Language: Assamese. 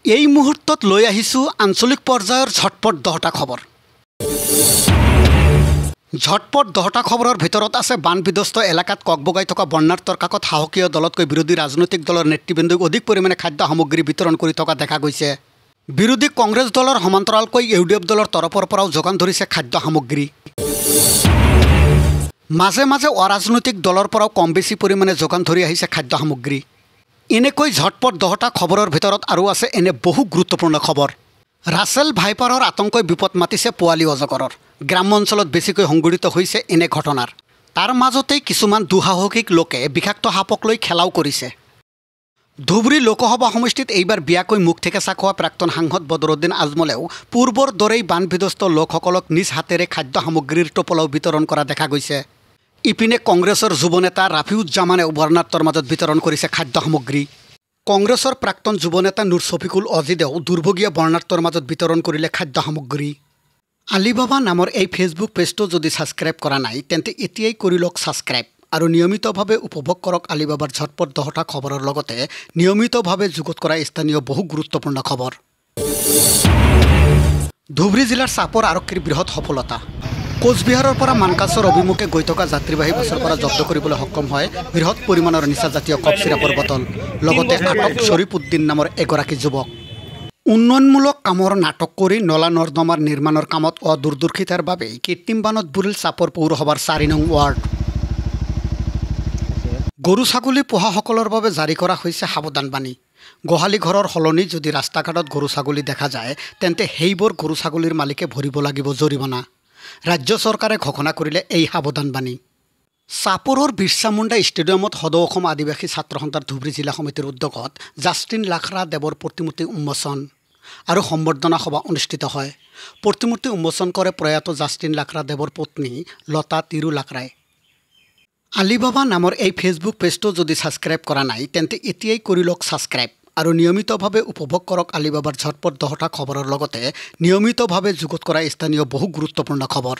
এই মুহূৰ্তত লৈ আহিছোঁ আঞ্চলিক পৰ্যায়ৰ ঝটপট 10টা খবৰ। ঝটপট 10টা খবৰৰ ভিতৰত আছে বানবিধ্বস্ত এলেকাত ককবগাই থকা বন্যাৰ তৰ্কাকত সাহসীয় দলতকৈ বিৰোধী ৰাজনৈতিক দলৰ নেতৃবৃন্দক অধিক পৰিমাণে খাদ্য সামগ্ৰী বিতৰণ কৰি থকা দেখা গৈছে। বিৰোধী কংগ্ৰেছ দলৰ সমান্তৰালকৈ ইউডিএফ দলৰ তৰফৰ পৰাও যোগান ধৰিছে খাদ্য সামগ্ৰী। মাজে মাজে অৰাজনৈতিক দলৰ পৰাও কম বেছি পৰিমাণে যোগান ধৰি আহিছে খাদ্য সামগ্ৰী। এনেকৈ ঝটপট 10টা খবৰৰ ভিতৰত আৰু আছে এনে বহু গুৰুত্বপূৰ্ণ খবৰ। ৰাছেল ভাইপাৰৰ আতংকই বিপদ মাতিছে পোৱালি অজগৰৰ। গ্ৰাম্য অঞ্চলত বেছিকৈ সংঘটিত হৈছে এনে ঘটনাৰ। তাৰ মাজতেই কিছুমান দুঃসাহসিক লোকে বিষাক্ত সাপক লৈ খেলাও কৰিছে। ধুবুৰী লোকসভা সমষ্টিত এইবাৰ বিয়াকৈ মুখ থেকেচা খোৱা প্ৰাক্তন সাংসদ বদৰুদ্দিন আজমলেও পূৰ্বৰ দৰেই বানবিধ্বস্ত লোকসকলক নিজ হাতেৰে খাদ্য সামগ্ৰীৰ টোপোলাও বিতৰণ কৰা দেখা গৈছে। ইপিনে কংগ্ৰেছৰ যুৱ নেতা ৰাফিউজ্জামানেও বৰ্ণাঢ্যৰ মাজত বিতৰণ কৰিছে খাদ্য সামগ্ৰী। কংগ্ৰেছৰ প্ৰাক্তন যুৱ নেতা নুৰ ছফিকুল অজিদেও দুৰ্ভগীয়া বৰ্ণাঢ্যৰ মাজত বিতৰণ কৰিলে খাদ্য সামগ্ৰী। আলিবাবা নামৰ এই ফেচবুক পেজটো যদি ছাবস্ক্ৰাইব কৰা নাই তেন্তে এতিয়াই কৰি লওক ছাবস্ক্ৰাইব আৰু নিয়মিতভাৱে উপভোগ কৰক আলিবাবাৰ ঝটপট 10টা খবৰৰ লগতে নিয়মিতভাৱে যুগত কৰা স্থানীয় বহু গুৰুত্বপূৰ্ণ খবৰ। ধুবুৰী জিলাৰ চাপৰ আৰক্ষীৰ বৃহৎ সফলতা। কোচবিহাৰৰ পৰা মানকাছৰ অভিমুখে গৈ থকা যাত্ৰীবাহী বাছৰ পৰা জব্দ কৰিবলৈ সক্ষম হয় বৃহৎ পৰিমাণৰ নিচাজাতীয় কফ চিৰাপৰ বটল, লগতে আটক শ্বৰীফ উদ্দিন নামৰ এগৰাকী যুৱক। উন্নয়নমূলক কামৰ নাটক কৰি নলা নৰ্দমাৰ নিৰ্মাণৰ কামত অদূৰদৰ্শিতাৰ বাবেই কৃত্ৰিম বানত বুৰিল চাপৰ পৌৰসভাৰ 4 নং ৱাৰ্ড। গৰু ছাগলী পোহাসকলৰ বাবে জাৰি কৰা হৈছে সাৱধানবাণী। গোহালি ঘৰৰ সলনি যদি ৰাস্তা ঘাটত গৰু ছাগলী দেখা যায় তেন্তে সেইবোৰ গৰু ছাগলীৰ মালিকে ভৰিব লাগিব জৰিমনা। ৰাজ্য চৰকাৰে ঘোষণা কৰিলে এই সাৱধানবাণী। চাপৰৰ বিৰছা মুণ্ডা ষ্টেডিয়ামত সদৌ অসম আদিবাসী ছাত্ৰ সন্থাৰ ধুবুৰী জিলা সমিতিৰ উদ্যোগত জাষ্টিন লাখৰা দেৱৰ প্ৰতিমূৰ্তি উন্মোচন আৰু সম্বৰ্ধনা সভা অনুষ্ঠিত হয়। প্ৰতিমূৰ্তি উন্মোচন কৰে প্ৰয়াত জাষ্টিন লাখৰা দেৱৰ পত্নী লতা তিৰু লাখৰাই। আলিবাবা নামৰ এই ফেচবুক পেজটো যদি ছাবস্ক্ৰাইব কৰা নাই তেন্তে এতিয়াই কৰি লওক ছাবস্ক্ৰাইব আৰু নিয়মিতভাৱে উপভোগ কৰক আলিবাবাৰ ঝটপট 10টা খবৰৰ লগতে নিয়মিতভাৱে যুগত কৰা স্থানীয় বহু গুৰুত্বপূৰ্ণ খবৰ।